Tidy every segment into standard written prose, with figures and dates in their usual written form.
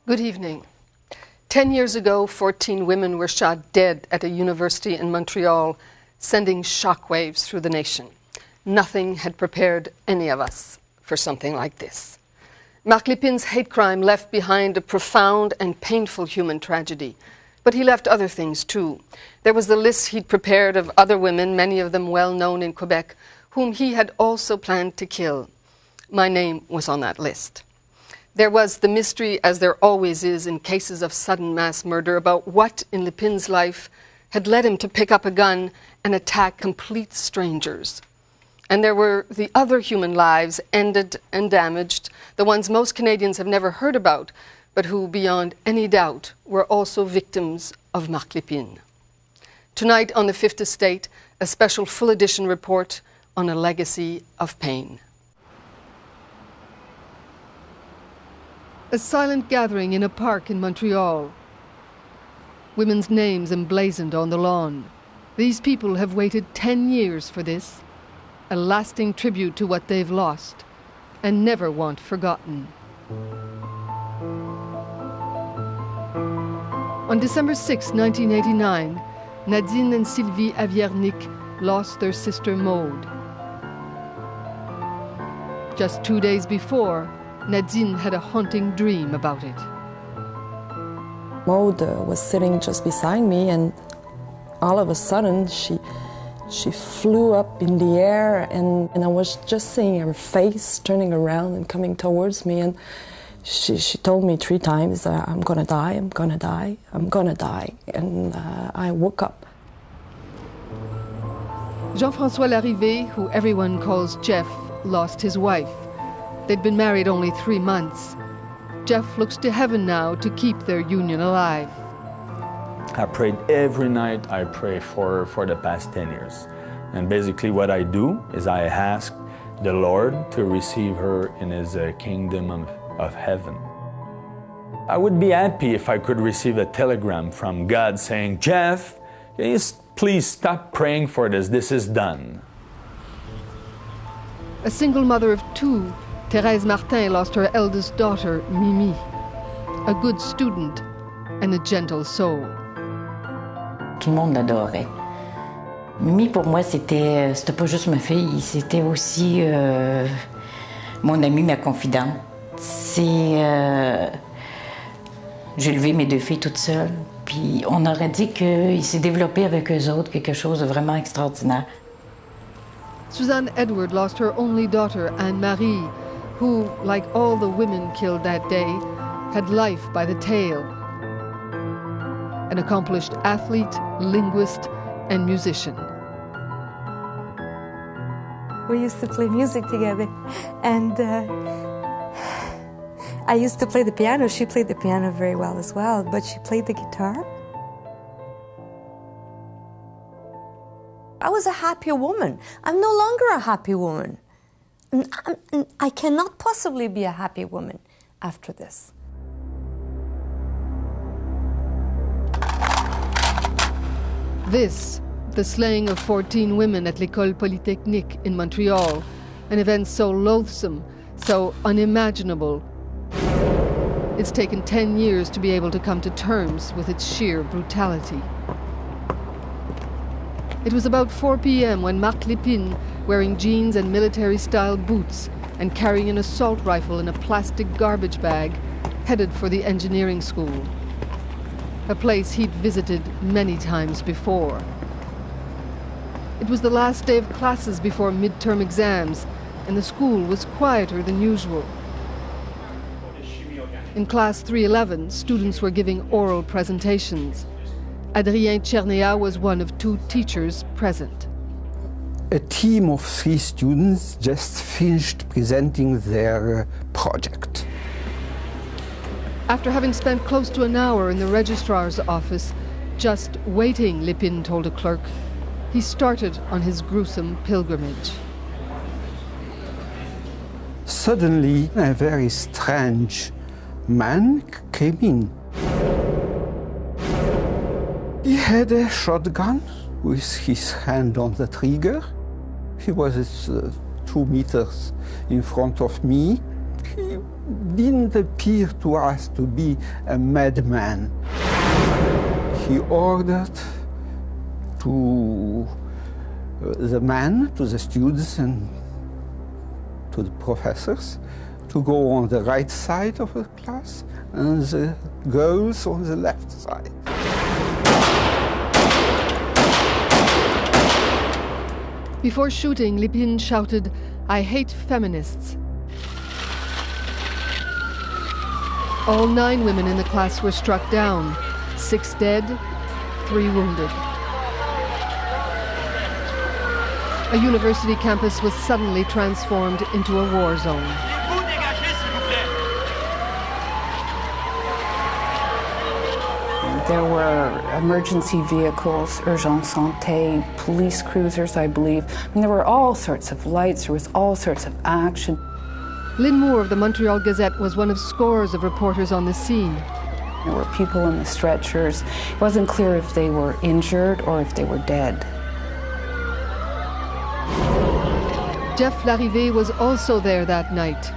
Good evening. 10 years ago, 14 women were shot dead at a university in Montreal, sending shockwaves through the nation. Nothing had prepared any of us for something like this. Marc Lepine's hate crime left behind a profound and painful human tragedy. But he left other things too. There was the list he'd prepared of other women, many of them well known in Quebec, whom he had also planned to kill. My name was on that list. There was the mystery, as there always is in cases of sudden mass murder, about what in Lepine's life had led him to pick up a gun and attack complete strangers. And there were the other human lives ended and damaged, the ones most Canadians have never heard about, but who, beyond any doubt, were also victims of Marc Lepine. Tonight on the Fifth Estate, a special full edition report on a legacy of pain. A silent gathering in a park in Montreal. Women's names emblazoned on the lawn. These people have waited 10 years for this, a lasting tribute to what they've lost and never want forgotten. On December 6, 1989, Nadine and Sylvie Aviernik lost their sister Maude. Just 2 days before, Nadine had a haunting dream about it. Maude was sitting just beside me, and all of a sudden she flew up in the air, and I was just seeing her face turning around and coming towards me, and she told me 3 times, I'm gonna die, I'm gonna die, I'm gonna die, and I woke up. Jean-François Larrivée, who everyone calls Jeff, lost his wife. They'd been married only 3 months. Jeff looks to heaven now to keep their union alive. I prayed every night. I pray for the past 10 years. And basically what I do is I ask the Lord to receive her in his kingdom of heaven. I would be happy if I could receive a telegram from God saying, Jeff, can you please stop praying for this? This is done. A single mother of 2, Thérèse Martin lost her eldest daughter, Mimi, a good student and a gentle soul. Tout le monde l'adorait. Mimi, pour moi, c'était pas juste ma fille, c'était aussi mon amie, ma confidente. J'ai élevé mes 2 filles toutes seules, puis on aurait dit qu'il s'est développé avec eux autres quelque chose de vraiment extraordinaire. Suzanne Edward lost her only daughter, Anne-Marie, who, like all the women killed that day, had life by the tail. An accomplished athlete, linguist, and musician. We used to play music together, and I used to play the piano. She played the piano very well as well, but she played the guitar. I was a happy woman. I'm no longer a happy woman. I cannot possibly be a happy woman after this. This, the slaying of 14 women at l'École Polytechnique in Montreal, an event so loathsome, so unimaginable. It's taken 10 years to be able to come to terms with its sheer brutality. It was about 4 p.m. when Marc Lepine, wearing jeans and military-style boots and carrying an assault rifle in a plastic garbage bag, headed for the engineering school, a place he'd visited many times before. It was the last day of classes before midterm exams, and the school was quieter than usual. In class 311, students were giving oral presentations. Adrien Tchernéa was one of 2 teachers present. A team of 3 students just finished presenting their project. After having spent close to an hour in the registrar's office, just waiting, Lepine told a clerk, he started on his gruesome pilgrimage. Suddenly, a very strange man came in. He had a shotgun with his hand on the trigger. He was 2 meters in front of me. He didn't appear to us to be a madman. He ordered to the students and to the professors, to go on the right side of the class and the girls on the left side. Before shooting, Lepine shouted, "I hate feminists." All 9 women in the class were struck down, 6 dead, 3 wounded. A university campus was suddenly transformed into a war zone. There were emergency vehicles, urgence santé, police cruisers, I believe. I mean, there were all sorts of lights, there was all sorts of action. Lynn Moore of the Montreal Gazette was one of scores of reporters on the scene. There were people in the stretchers. It wasn't clear if they were injured or if they were dead. Jeff Larrivée was also there that night.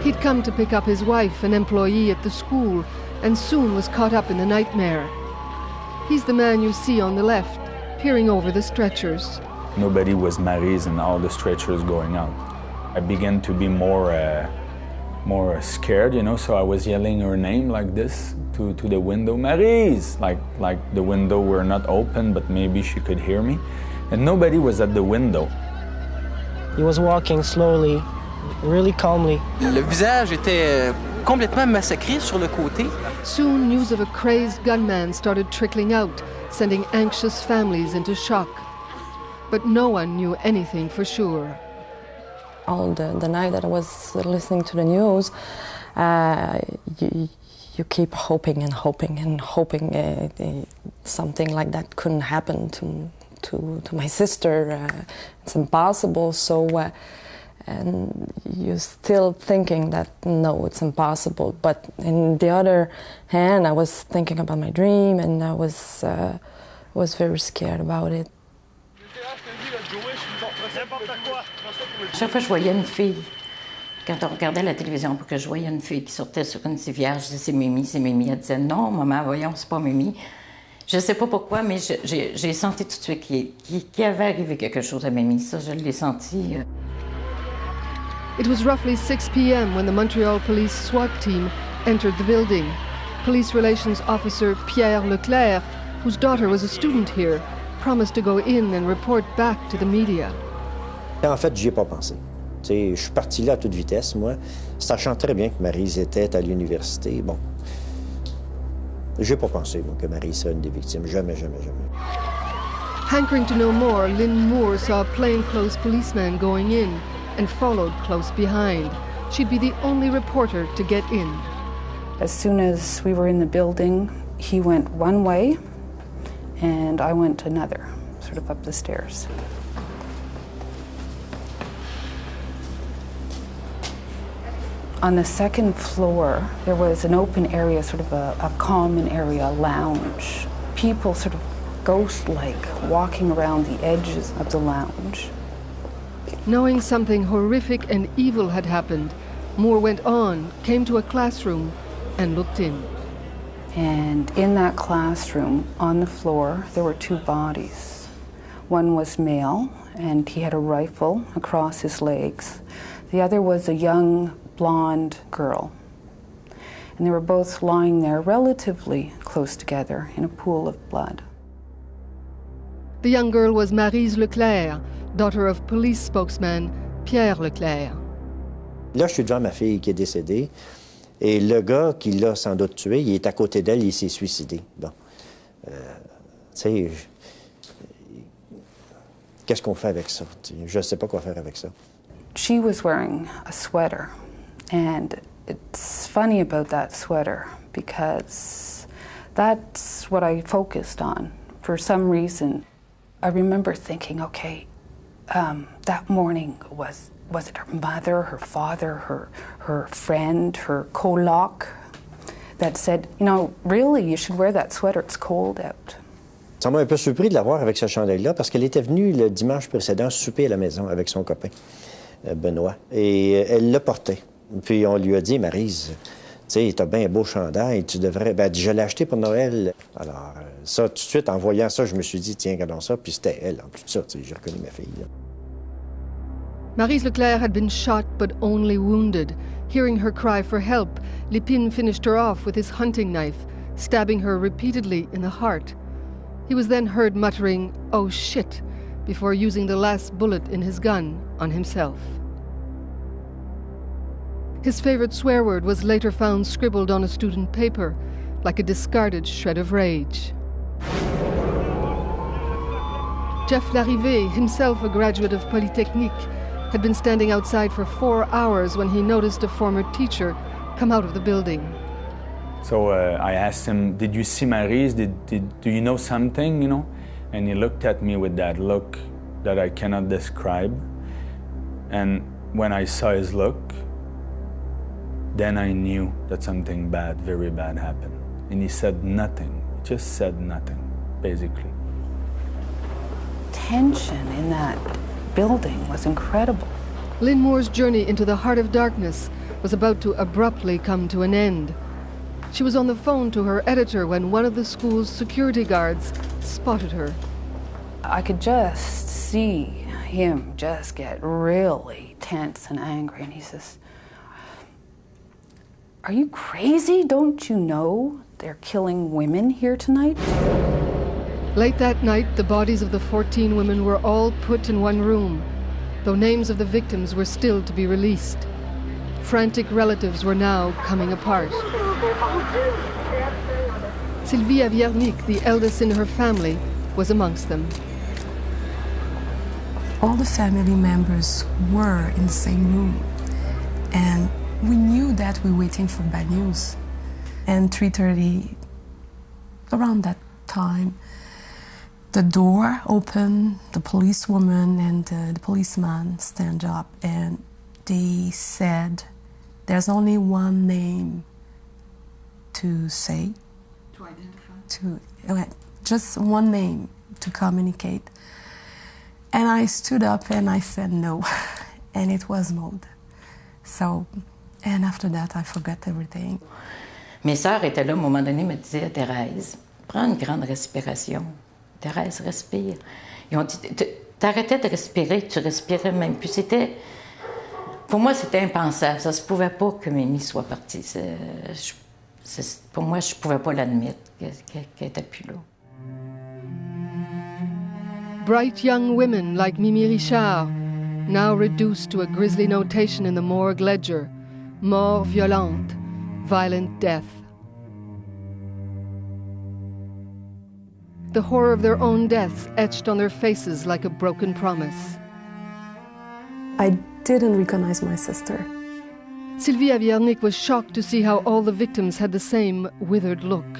He'd come to pick up his wife, an employee at the school, and soon was caught up in the nightmare. He's the man you see on the left, peering over the stretchers. Nobody was Maryse in all the stretchers going out. I began to be more scared, you know, so I was yelling her name like this to the window, Maryse! Like the window were not open, but maybe she could hear me. And nobody was at the window. He was walking slowly, really calmly. Le visage était complètement massacré sur le côté. Soon news of a crazed gunman started trickling out, sending anxious families into shock. But no one knew anything for sure. All the night that I was listening to the news, you keep hoping and hoping and hoping something like that couldn't happen to my sister. It's impossible. So, and you're still thinking that no, it's impossible. But on the other hand, I was thinking about my dream, and I was very scared about it. Chaque fois que je voyais une fille, quand on regardait la télévision, pour que je voyais une fille qui sortait sur une civière, je disais c'est Mimi, c'est Mimi. Elle disait non, maman, voyons, c'est pas Mimi. Je ne sais pas pourquoi, mais j'ai senti tout de suite qu'il avait arrivé quelque chose à Mimi. Ça, je l'ai senti. It was roughly 6 p.m. when the Montreal police SWAT team entered the building. Police relations officer Pierre Leclerc, whose daughter was a student here, promised to go in and report back to the media. En fait, j'y ai pas pensé. Je suis parti là à toute vitesse, moi, sachant très bien que Maryse était à l'université. Bon, j'ai pas pensé, moi, que Maryse serait une des victimes. Jamais, jamais, jamais. Hankering to know more, Lynn Moore saw a plainclothes policeman going in and followed close behind. She'd be the only reporter to get in. As soon as we were in the building, he went one way and I went another, sort of up the stairs. On the second floor, there was an open area, sort of a common area, a lounge. People sort of ghost-like walking around the edges of the lounge. Knowing something horrific and evil had happened, Moore went on, came to a classroom, and looked in. And in that classroom, on the floor, there were 2 bodies. One was male, and he had a rifle across his legs. The other was a young blonde girl. And they were both lying there relatively close together in a pool of blood. The young girl was Maryse Leclerc, daughter of police spokesman Pierre Leclerc. Là, je suis devant ma fille qui est décédée, et le gars qui l'a sans doute tué, il est à côté d'elle, il s'est suicidé. Bon, tu sais, qu'est-ce qu'on fait avec ça? Je ne sais pas quoi faire avec ça. She was wearing a sweater, and it's funny about that sweater because that's what I focused on for some reason. I remember thinking, okay, that morning, was it her mother, her father, her friend, her coloc that said, you know, really, you should wear that sweater, it's cold out. Ça m'a un peu surpris de la voir avec ce chandail-là parce qu'elle était venue le dimanche précédent souper à la maison avec son copain, Benoît, et elle le portait. Puis on lui a dit, Maryse, tu sais, t'as bien un beau chandail, tu devrais... Ben, elle dit, je l'ai acheté pour Noël. Alors, ça, tout de suite, en voyant ça, je me suis dit, tiens, regardons ça. Puis c'était elle, en plus de ça, tu sais, j'ai reconnu ma fille. Là. Maryse Leclerc had been shot but only wounded. Hearing her cry for help, Lepine finished her off with his hunting knife, stabbing her repeatedly in the heart. He was then heard muttering, "Oh shit," before using the last bullet in his gun on himself. His favorite swear word was later found scribbled on a student paper, like a discarded shred of rage. Jeff Larrivé, himself a graduate of Polytechnique, had been standing outside for 4 hours when he noticed a former teacher come out of the building. So I asked him, did you see Maryse? Do you know something, you know? And he looked at me with that look that I cannot describe. And when I saw his look, then I knew that something bad, very bad happened. And he said nothing, he just said nothing, basically. Tension in that building was incredible. Lynn Moore's journey into the heart of darkness was about to abruptly come to an end. She was on the phone to her editor when one of the school's security guards spotted her. I could just see him just get really tense and angry, and he says, "Are you crazy? Don't you know they're killing women here tonight?" Late that night, the bodies of the 14 women were all put in one room, though names of the victims were still to be released. Frantic relatives were now coming apart. Sylvie Aviernik, the eldest in her family, was amongst them. All the family members were in the same room, and we knew that we were waiting for bad news. And 3:30, around that time, the door opened, the policewoman and the policeman stand up, and they said, "There's only one name to say." To identify? Just one name to communicate. And I stood up and I said no, and it was Maud. So, and after that, I forgot everything. Mes sœurs étaient là, à un moment donné, me disaient, Thérèse, prends une grande respiration. Thérèse, respire. Ils ont dit, t'arrêtais de respirer, tu respirais même plus. C'était, pour moi, c'était impensable. Ça se pouvait pas que Mimi soit partie. Pour moi, je pouvais pas l'admettre qu'elle était plus là. Bright young women like Mimi Richard, now reduced to a grisly notation in the morgue ledger, mort violente, violent death. The horror of their own deaths etched on their faces like a broken promise. I didn't recognize my sister. Sylvie Aviernik was shocked to see how all the victims had the same withered look.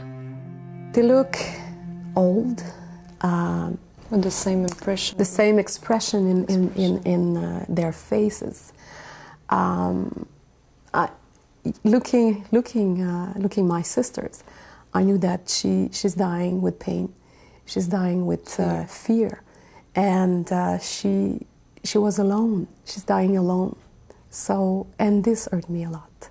They look old. With the same impression. The same expression in their faces. Looking my sisters, I knew that she's dying with pain. She's dying with fear, and she was alone. She's dying alone. So, and this hurt me a lot.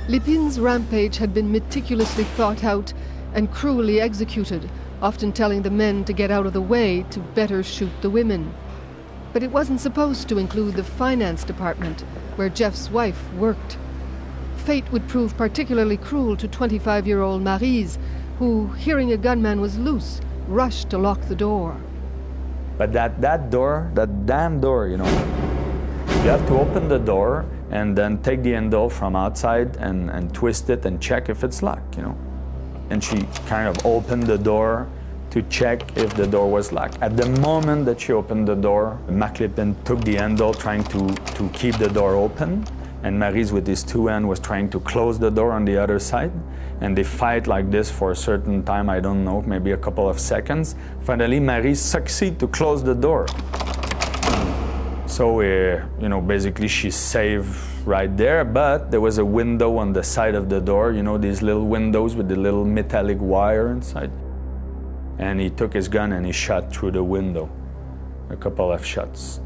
Lepine's rampage had been meticulously thought out and cruelly executed, often telling the men to get out of the way to better shoot the women. But it wasn't supposed to include the finance department, where Jeff's wife worked. Fate would prove particularly cruel to 25-year-old Maryse, who, hearing a gunman was loose, rushed to lock the door. But that door, that damn door, you know, you have to open the door and then take the handle from outside and twist it and check if it's locked, you know. And she kind of opened the door to check if the door was locked. At the moment that she opened the door, Marc Lepine took the handle trying to keep the door open, and Maryse with his two hands was trying to close the door on the other side. And they fight like this for a certain time, I don't know, maybe a couple of seconds. Finally, Maryse succeeded to close the door. So, you know, basically she's safe right there, but there was a window on the side of the door, you know, these little windows with the little metallic wire inside. And he took his gun and he shot through the window, a couple of shots.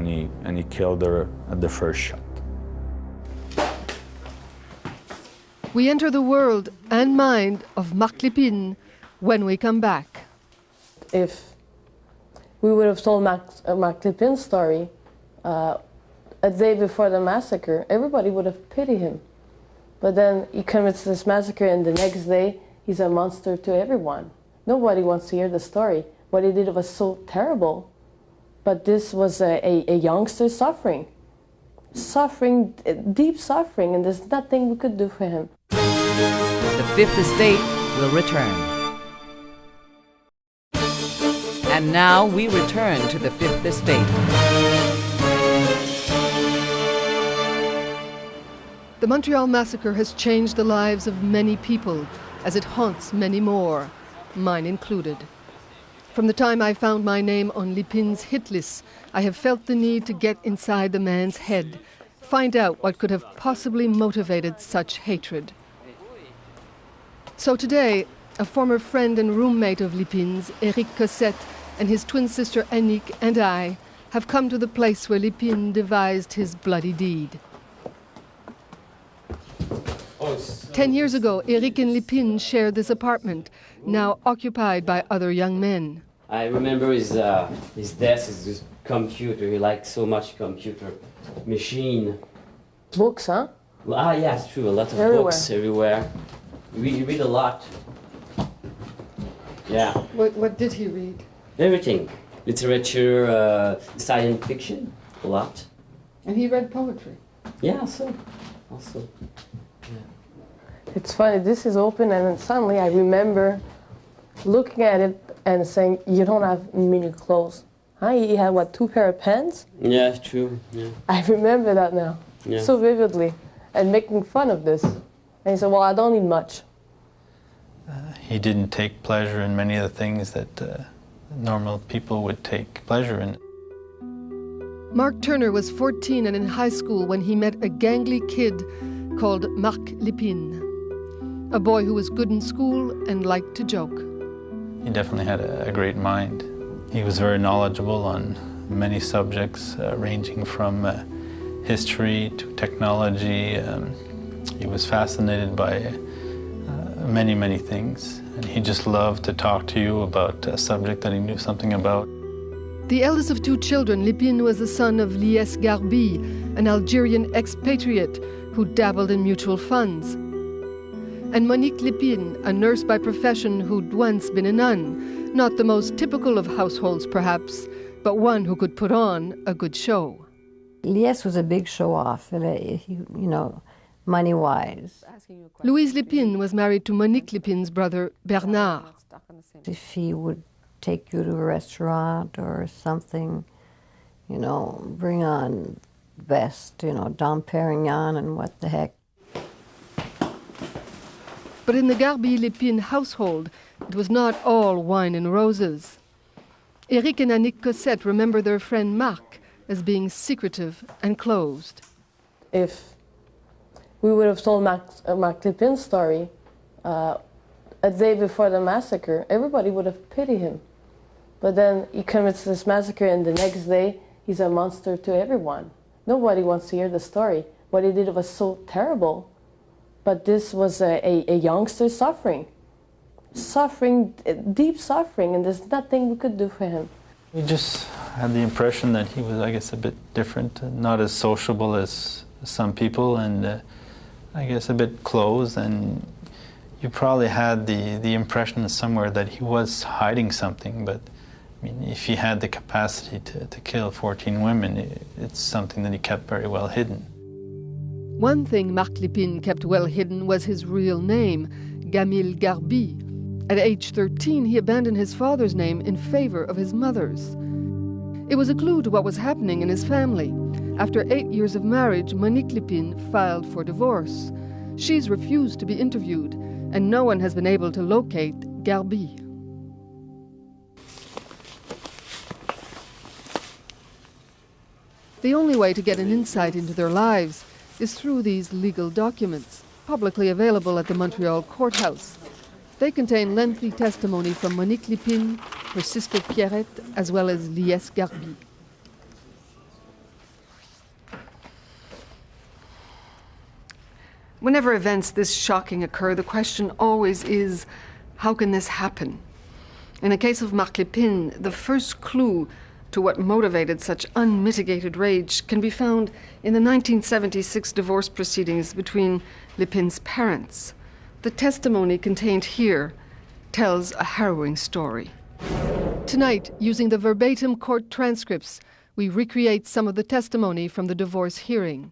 and he killed her at the first shot. We enter the world and mind of Marc Lepine when we come back. If we would have told Marc Lepine's story a day before the massacre, everybody would have pitied him. But then he commits this massacre, and the next day he's a monster to everyone. Nobody wants to hear the story. What he did was so terrible. But this was a youngster suffering, deep suffering, and there's nothing we could do for him. The Fifth Estate will return. And now we return to the Fifth Estate. The Montreal massacre has changed the lives of many people, as it haunts many more, mine included. From the time I found my name on Lepine's hit list, I have felt the need to get inside the man's head, find out what could have possibly motivated such hatred. So today, a former friend and roommate of Lepine's, Eric Cossette, and his twin sister Annick and I have come to the place where Lepine devised his bloody deed. 10 years ago, Eric and Lepine shared this apartment, now occupied by other young men. I remember his desk, his computer. He liked so much computer machine. Books, huh? Ah, yeah, it's true. A lot of Everywhere. books everywhere. We read a lot. Yeah. What did he read? Everything. Literature, science fiction, a lot. And he read poetry? Yeah, also. It's funny, this is open, and then suddenly I remember looking at it and saying, you don't have many clothes. Huh? You had, what, 2 pair of pants? Yeah, true. Yeah. I remember that now, so vividly, and making fun of this. And he said, well, I don't need much. He didn't take pleasure in many of the things that normal people would take pleasure in. Mark Turner was 14 and in high school when he met a gangly kid called Marc Lepine, a boy who was good in school and liked to joke. He definitely had a great mind. He was very knowledgeable on many subjects, ranging from history to technology. He was fascinated by many things, and he just loved to talk to you about a subject that he knew something about. The eldest of 2 children, Lepine was the son of Lies Garbi, an Algerian expatriate who dabbled in mutual funds. And Monique Lepine, a nurse by profession who'd once been a nun, not the most typical of households perhaps, but one who could put on a good show. Lies was a big show-off, money-wise. Louise Lepine was married to Monique Lepine's brother, Bernard. If he would take you to a restaurant or something, bring on best, Dom Perignon and what the heck. But in the Garbi-Lepine household, it was not all wine and roses. Eric and Annick Cossette remember their friend Marc as being secretive and closed. If we would have told Marc Lepine's story a day before the massacre, everybody would have pitied him. But then he commits this massacre, and the next day he's a monster to everyone. Nobody wants to hear the story. What he did was so terrible. But this was a youngster suffering, deep suffering, and there's nothing we could do for him. We just had the impression that he was, I guess, a bit different, not as sociable as some people, and I guess a bit closed, and you probably had the impression somewhere that he was hiding something, but I mean, if he had the capacity to kill 14 women, it's something that he kept very well hidden. One thing Marc Lepine kept well hidden was his real name, Gamil Garbi. At age 13, he abandoned his father's name in favor of his mother's. It was a clue to what was happening in his family. After 8 years of marriage, Monique Lepine filed for divorce. She's refused to be interviewed, and no one has been able to locate Garbi. The only way to get an insight into their lives is through these legal documents, publicly available at the Montreal courthouse. They contain lengthy testimony from Monique Lepine, her sister Pierrette, as well as Lies Garbi. Whenever events this shocking occur, the question always is, how can this happen? In the case of Marc Lepine, the first clue to what motivated such unmitigated rage can be found in the 1976 divorce proceedings between Lepine's parents. The testimony contained here tells a harrowing story. Tonight, using the verbatim court transcripts, we recreate some of the testimony from the divorce hearing.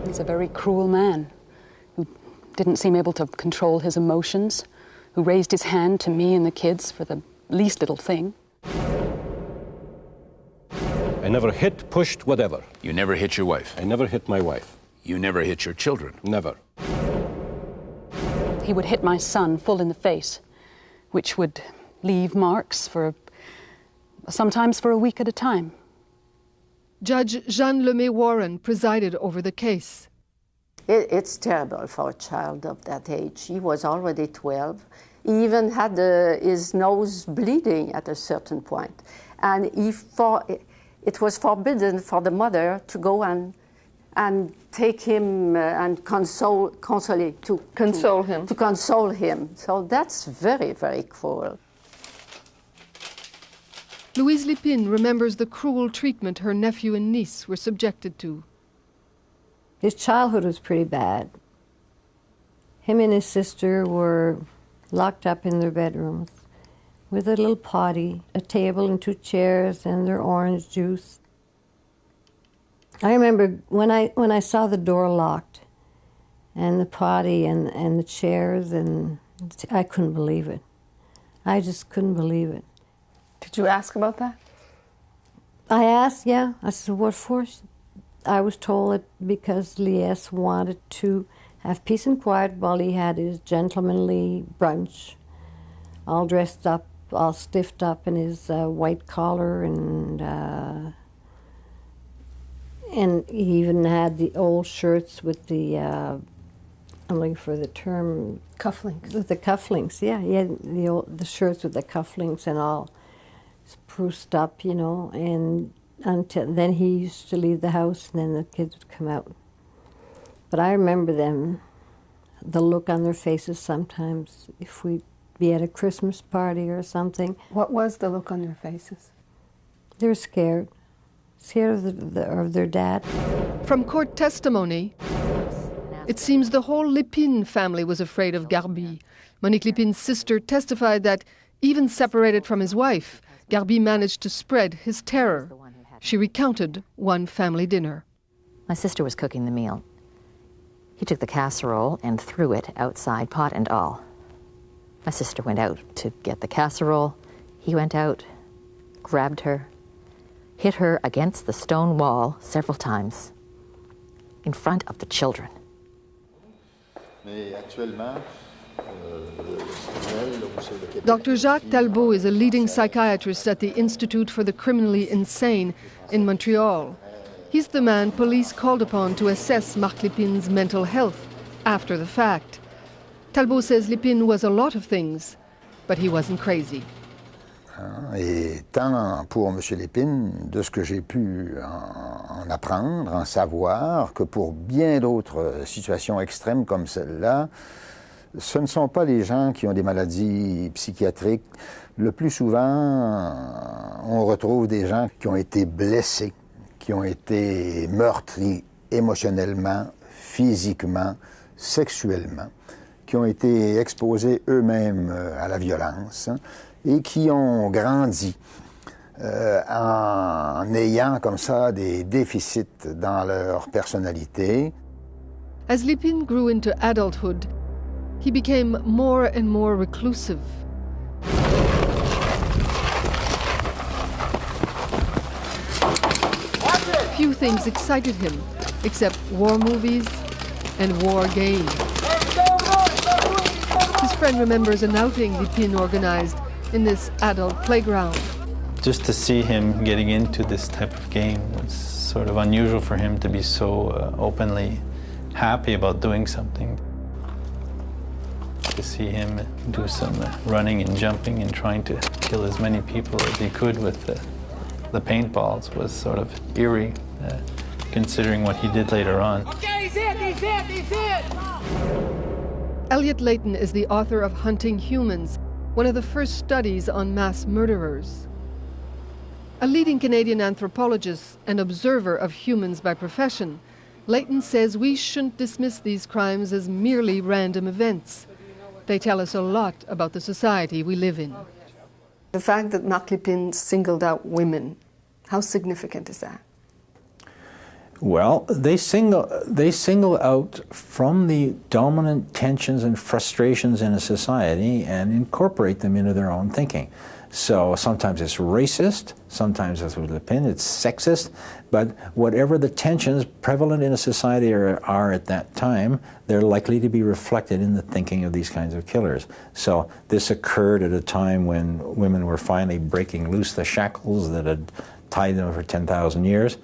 He's a very cruel man who didn't seem able to control his emotions, who raised his hand to me and the kids for the least little thing. I never hit, pushed, whatever. You never hit your wife? I never hit my wife. You never hit your children? Never. He would hit my son full in the face, which would leave marks sometimes for a week at a time. Judge Jeanne Lemay Warren presided over the case. It's terrible for a child of that age. He was already 12. He even had his nose bleeding at a certain point. And it was forbidden for the mother to go and take him and console him. So that's very, very cruel. Louise Lepine remembers the cruel treatment her nephew and niece were subjected to. His childhood was pretty bad. Him and his sister were locked up in their bedrooms with a little potty, a table and 2 chairs, and their orange juice. I remember when I saw the door locked and the potty and the chairs, and I couldn't believe it. I just couldn't believe it. Did you ask about that? I asked, yeah. I said, what for? I was told that because Lies wanted to have peace and quiet while he had his gentlemanly brunch, all dressed up, all stiffed up in his white collar, and he even had the old shirts with the, I'm looking for the term. Cufflinks. With the cufflinks, yeah. He had the shirts with the cufflinks and all spruced up, you know, and then he used to leave the house and then the kids would come out. But I remember them, the look on their faces sometimes, if we'd be at a Christmas party or something. What was the look on their faces? They were scared of their dad. From court testimony, it seems the whole Lepine family was afraid of Garbi. Monique Lepine's sister testified that even separated from his wife, Garbi managed to spread his terror. She recounted one family dinner. My sister was cooking the meal. He took the casserole and threw it outside, pot and all. My sister went out to get the casserole. He went out, grabbed her, hit her against the stone wall several times in front of the children. Dr. Jacques Talbot is a leading psychiatrist at the Institute for the Criminally Insane in Montreal. He's the man police called upon to assess Marc Lepine's mental health after the fact. Talbot says Lepine was a lot of things, but he wasn't crazy. Et tant pour M. Lepine, de ce que j'ai pu en apprendre, en savoir, que pour bien d'autres situations extrêmes comme celle-là, ce ne sont pas les gens qui ont des maladies psychiatriques. Le plus souvent, on retrouve des gens qui ont été blessés, qui ont été meurtris émotionnellement, physiquement, sexuellement, qui ont été exposés eux-mêmes à la violence et qui ont grandi en ayant comme ça des déficits dans leur personnalité. As Lepine grew into adulthood, he became more and more reclusive. Few things excited him, except war movies and war games. His friend remembers an outing Lepine organized in this adult playground. Just to see him getting into this type of game was sort of unusual for him to be so openly happy about doing something. To see him do some running and jumping and trying to kill as many people as he could with the paintballs was sort of eerie, considering what he did later on. Okay, he's hit! Elliot Layton is the author of Hunting Humans, one of the first studies on mass murderers. A leading Canadian anthropologist and observer of humans by profession, Layton says we shouldn't dismiss these crimes as merely random events. They tell us a lot about the society we live in. The fact that Marc Lepine singled out women, how significant is that? Well, they single out from the dominant tensions and frustrations in a society and incorporate them into their own thinking. So sometimes it's racist, sometimes as with Lepine, it's sexist, but whatever the tensions prevalent in a society are at that time, they're likely to be reflected in the thinking of these kinds of killers. So this occurred at a time when women were finally breaking loose the shackles that had tied them for 10,000 years.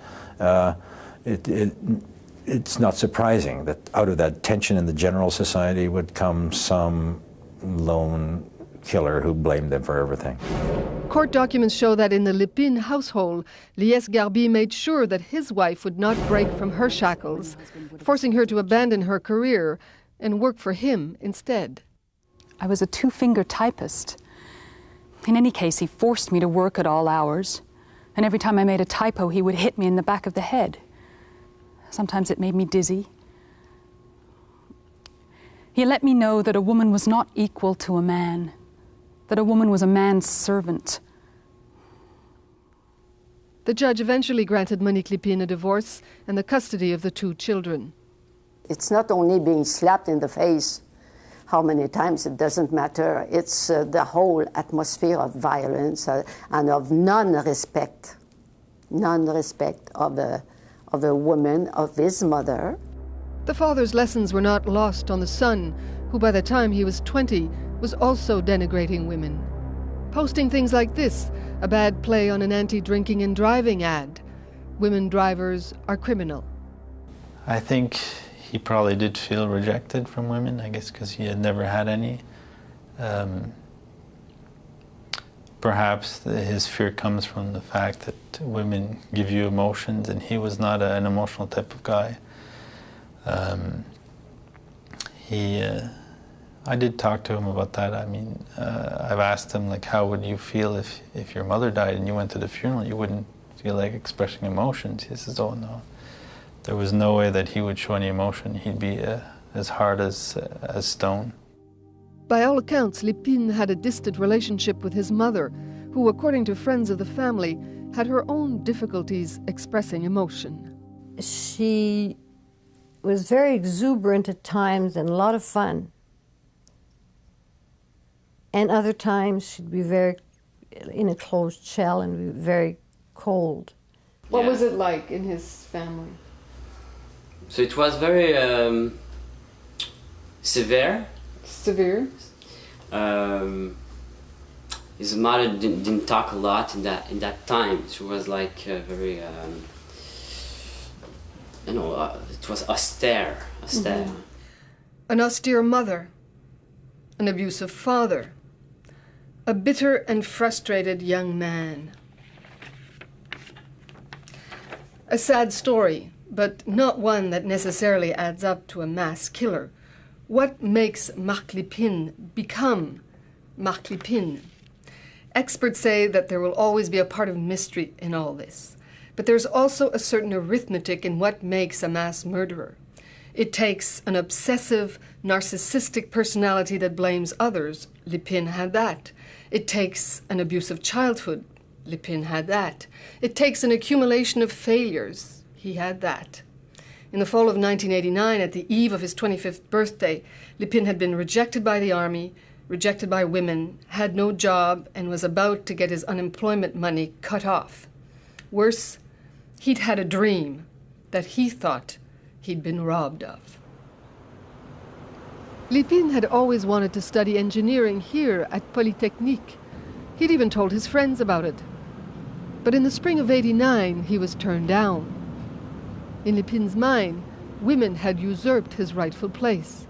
It's not surprising that out of that tension in the general society would come some lone killer who blamed them for everything. Court documents show that in the Lepine household, Lies Garbi made sure that his wife would not break from her shackles, forcing her to abandon her career and work for him instead. I was a two-finger typist. In any case, he forced me to work at all hours, and every time I made a typo, he would hit me in the back of the head. Sometimes it made me dizzy. He let me know that a woman was not equal to a man, that a woman was a man's servant. The judge eventually granted Monique Lepine a divorce and the custody of the two children. It's not only being slapped in the face, how many times, it doesn't matter. It's the whole atmosphere of violence and of non-respect of a woman, of his mother. The father's lessons were not lost on the son, who by the time he was 20 was also denigrating women. Posting things like this, a bad play on an anti-drinking and driving ad. Women drivers are criminal. I think he probably did feel rejected from women, I guess because he had never had any. Perhaps his fear comes from the fact that women give you emotions, and he was not an emotional type of guy. I did talk to him about that. I mean, I've asked him, like, how would you feel if your mother died and you went to the funeral? You wouldn't feel like expressing emotions. He says, oh no. There was no way that he would show any emotion. He'd be as hard as stone. By all accounts, Lepine had a distant relationship with his mother, who, according to friends of the family, had her own difficulties expressing emotion. She was very exuberant at times and a lot of fun. And other times she'd be very in a closed shell and be very cold. What was it like in his family? So it was very severe. Severe? His mother didn't talk a lot in that time. She was like very, it was austere. Mm-hmm. An austere mother, an abusive father, a bitter and frustrated young man. A sad story, but not one that necessarily adds up to a mass killer. What makes Marc Lepine become Marc Lepine? Experts say that there will always be a part of mystery in all this. But there's also a certain arithmetic in what makes a mass murderer. It takes an obsessive, narcissistic personality that blames others. Lepine had that. It takes an abusive childhood. Lepine had that. It takes an accumulation of failures. He had that. In the fall of 1989, at the eve of his 25th birthday, Lepine had been rejected by the army, rejected by women, had no job, and was about to get his unemployment money cut off. Worse, he'd had a dream that he thought he'd been robbed of. Lepine had always wanted to study engineering here at Polytechnique. He'd even told his friends about it. But in the spring of '89, he was turned down. In Lepine's mind, women had usurped his rightful place.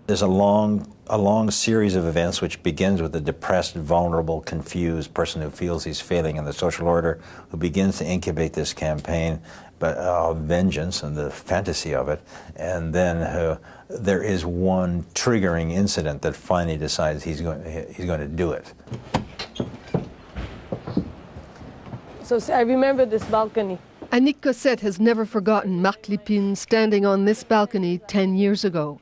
There's a long a long series of events which begins with a depressed, vulnerable, confused person who feels he's failing in the social order, who begins to incubate this campaign of vengeance and the fantasy of it, and then there is one triggering incident that finally decides he's going to do it. So I remember this balcony. Annick Cossette has never forgotten Marc Lepine standing on this balcony 10 years ago.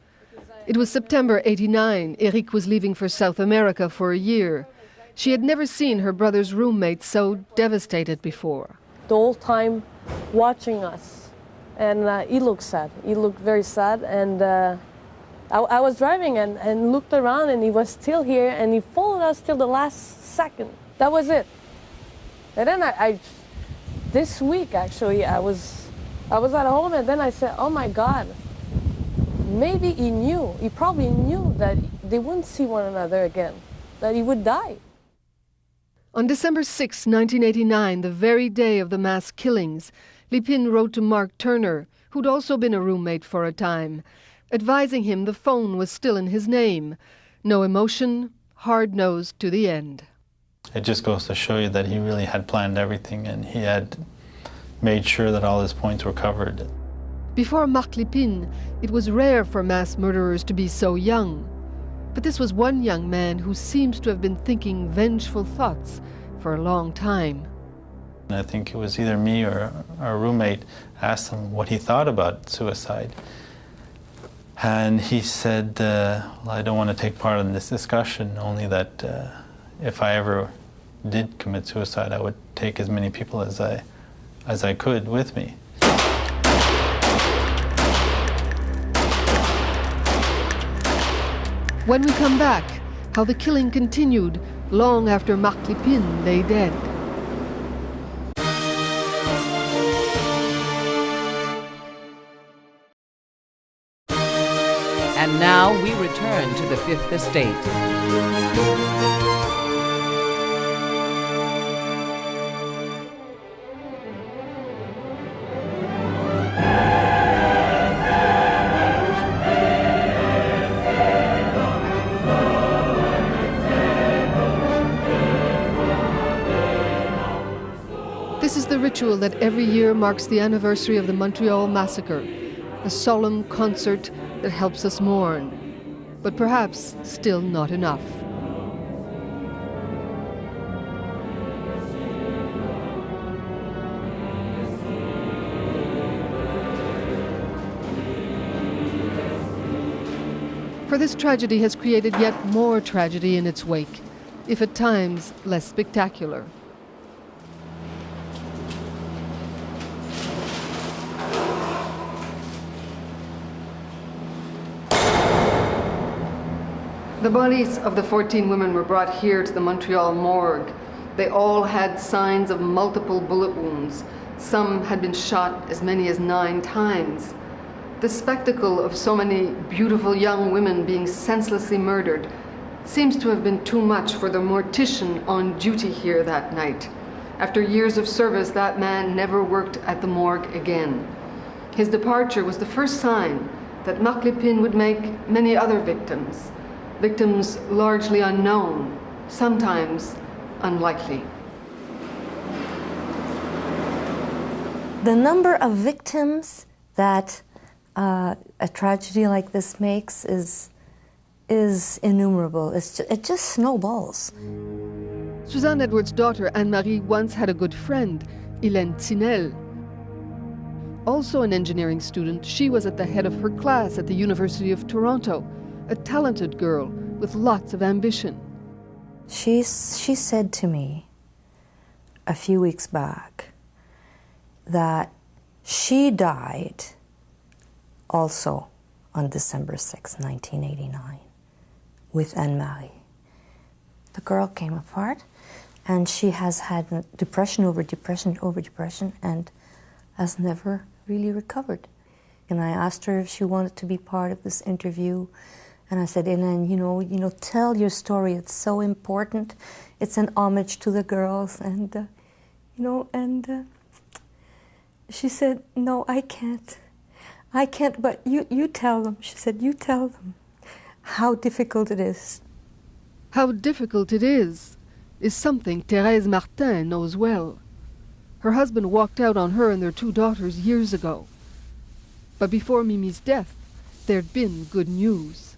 It was September '89. Eric was leaving for South America for a year. She had never seen her brother's roommate so devastated before. The whole time watching us, and he looked sad. He looked very sad, and I was driving and looked around, and he was still here, and he followed us till the last second. That was it. And then I this week actually, I was at home, and then I said, oh my God, maybe he probably knew that they wouldn't see one another again, that he would die. On December 6, 1989, the very day of the mass killings, Lepine wrote to Mark Turner, who'd also been a roommate for a time, advising him the phone was still in his name. No emotion, hard-nosed to the end. It just goes to show you that he really had planned everything, and he had made sure that all his points were covered. Before Marc Lepine, it was rare for mass murderers to be so young. But this was one young man who seems to have been thinking vengeful thoughts for a long time. I think it was either me or our roommate asked him what he thought about suicide. And he said, well, I don't want to take part in this discussion, only that if I ever did commit suicide, I would take as many people as I could with me. When we come back, how the killing continued long after Marc Lepine lay dead. And now we return to the Fifth Estate. This is the ritual that every year marks the anniversary of the Montreal massacre, a solemn concert that helps us mourn, but perhaps still not enough. For this tragedy has created yet more tragedy in its wake, if at times less spectacular. The bodies of the 14 women were brought here to the Montreal morgue. They all had signs of multiple bullet wounds. Some had been shot as many as 9 times. The spectacle of so many beautiful young women being senselessly murdered seems to have been too much for the mortician on duty here that night. After years of service, that man never worked at the morgue again. His departure was the first sign that Marc Lepine would make many other victims. Victims largely unknown, sometimes unlikely. The number of victims that a tragedy like this makes is innumerable. It just snowballs. Suzanne Edwards' daughter Anne-Marie once had a good friend, Hélène Tinel. Also an engineering student, she was at the head of her class at the University of Toronto, a talented girl with lots of ambition. She said to me a few weeks back that she died also on December 6, 1989, with Anne-Marie. The girl came apart, and she has had depression over depression over depression and has never really recovered. And I asked her if she wanted to be part of this interview. And I said, Hélène, you know, tell your story. It's so important. It's an homage to the girls. And, she said, no, I can't. I can't, but you tell them. She said, you tell them. how difficult it is. How difficult it is something Thérèse Martin knows well. Her husband walked out on her and their 2 daughters years ago. But before Mimi's death, there'd been good news.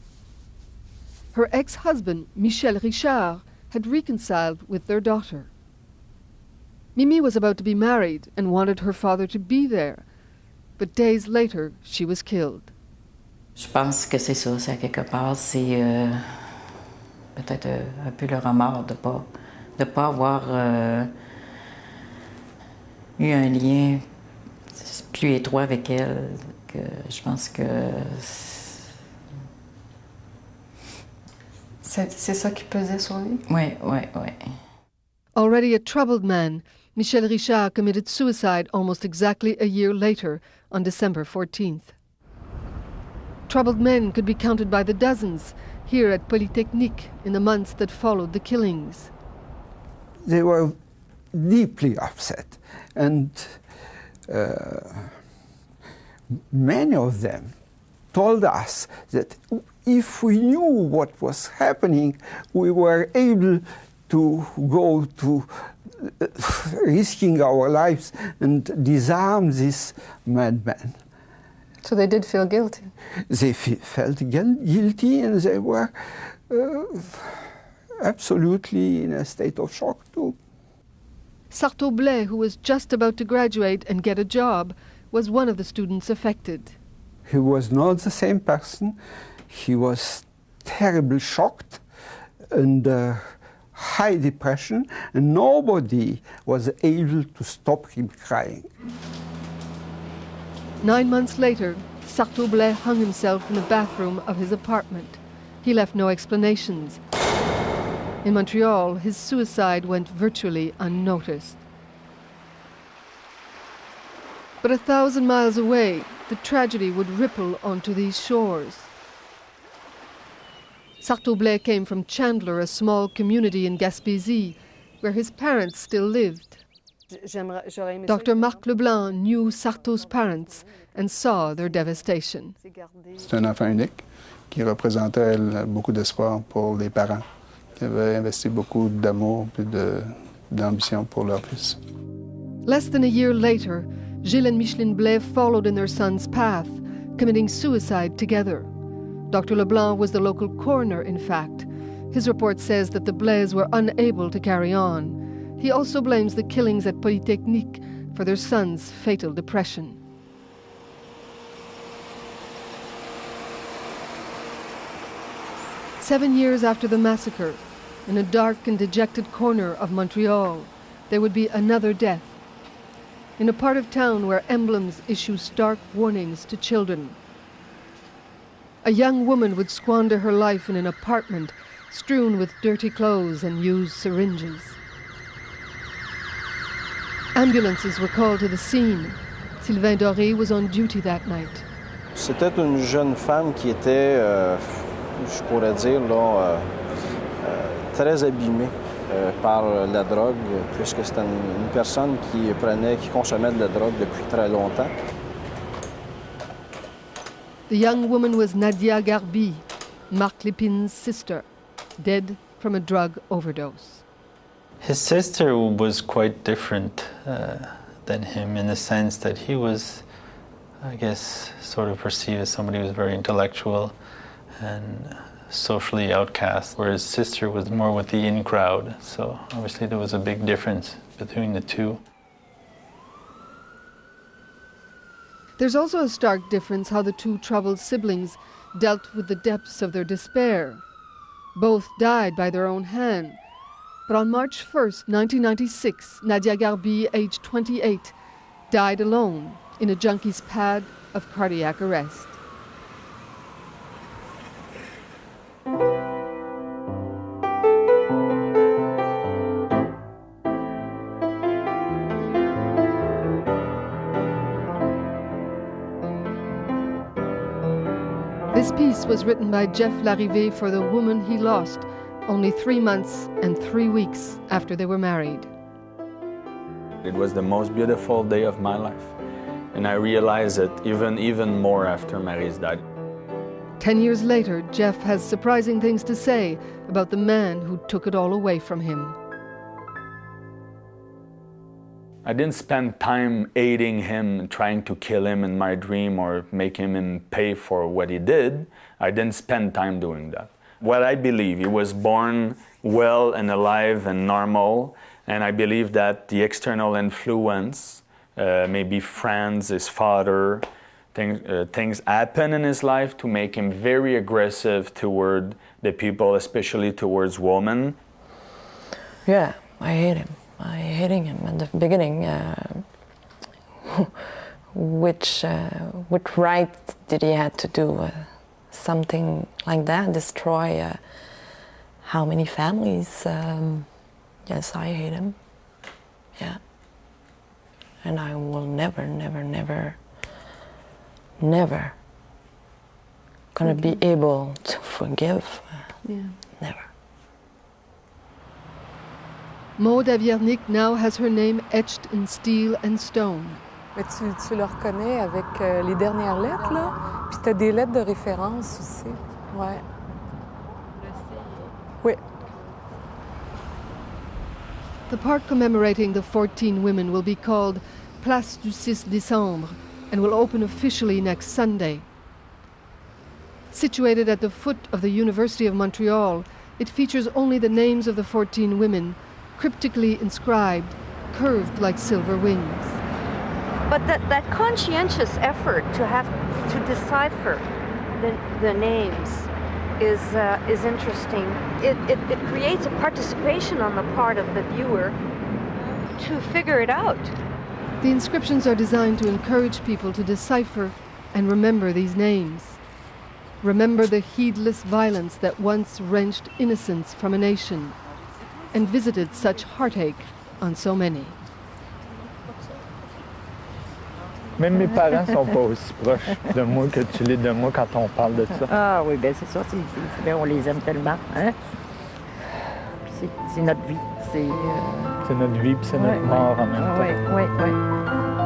Her ex-husband, Michel Richard, had reconciled with their daughter. Mimi was about to be married and wanted her father to be there, but days later, she was killed. Je pense que c'est ça, c'est à quelque part, c'est peut-être un peu le remords de pas avoir eu un lien plus étroit avec elle. Que je pense que c'est ça qui pesait sur lui. Oui. Already a troubled man, Michel Richard committed suicide almost exactly a year later, on December 14th. Troubled men could be counted by the dozens here at Polytechnique in the months that followed the killings. They were deeply upset, and many of them told us that if we knew what was happening, we were able to go to risking our lives and disarm this madman. So they did feel guilty? They felt guilty, and they were absolutely in a state of shock too. Sarto Blais, who was just about to graduate and get a job, was one of the students affected. He was not the same person. He was terribly shocked and high depression, and nobody was able to stop him crying. 9 months later, Sarto Blais hung himself in the bathroom of his apartment. He left no explanations. In Montreal, his suicide went virtually unnoticed. But 1,000 miles away, the tragedy would ripple onto these shores. Sarto Blais came from Chandler, a small community in Gaspésie, where his parents still lived. Dr. Marc Lepine knew Sarto's parents and saw their devastation. C'est un enfant unique qui représentait beaucoup d'espoir pour les parents, qui avaient investi beaucoup d'amour et d'ambition pour leur fils. Less than a year later, Gilles and Micheline Blais followed in their son's path, committing suicide together. Dr. Leblanc was the local coroner, in fact. His report says that the Blais were unable to carry on. He also blames the killings at Polytechnique for their son's fatal depression. Seven years after the massacre, in a dark and dejected corner of Montreal, there would be another death. In a part of town where emblems issue stark warnings to children. A young woman would squander her life in an apartment strewn with dirty clothes and used syringes. Ambulances were called to the scene. Sylvain Doré was on duty that night. C'était une jeune femme qui était, je pourrais dire, là, très abîmée par la drogue, puisque c'était une personne qui consommait de la drogue depuis très longtemps. The young woman was Nadia Garbi, Marc Lepine's sister, dead from a drug overdose. His sister was quite different than him in the sense that he was, I guess, sort of perceived as somebody who was very intellectual and socially outcast, whereas his sister was more with the in crowd. So obviously there was a big difference between the two. There's also a stark difference how the two troubled siblings dealt with the depths of their despair. Both died by their own hand. But on March 1st, 1996, Nadia Garbi, aged 28, died alone in a junkie's pad of cardiac arrest. This piece was written by Jeff Larrivée for the woman he lost only 3 months and 3 weeks after they were married. It was the most beautiful day of my life, and I realized it even more after Marie's died. 10 years later, Jeff has surprising things to say about the man who took it all away from him. I didn't spend time aiding him, trying to kill him in my dream or make him pay for what he did. I didn't spend time doing that. What I believe, he was born well and alive and normal, and I believe that the external influence, maybe friends, his father, things happen in his life to make him very aggressive toward the people, especially towards women. Yeah, I hate him. I hating him at the beginning. Which right did he have to do something like that? Destroy how many families? Yes, I hate him. Yeah, and I will never gonna be able to forgive. Never. Maud Aviernick now has her name etched in steel and stone. Mais tu le reconnais avec les dernières lettres, là? Puis tu as des lettres de référence aussi. Ouais. Oui. The park commemorating the 14 women will be called Place du 6 décembre and will open officially next Sunday. Situated at the foot of the University of Montreal, it features only the names of the 14 women, cryptically inscribed, curved like silver wings. But that conscientious effort to decipher the names is interesting. It creates a participation on the part of the viewer to figure it out. The inscriptions are designed to encourage people to decipher and remember these names. Remember the heedless violence that once wrenched innocence from a nation and visited such heartache on so many. Même mes parents sont pas aussi proches de moi que tu l'es de moi quand on parle de ça. Ah oui, ben c'est ça, on les aime tellement, hein? C'est notre vie, c'est notre vie puis c'est notre mort en même temps. Oui.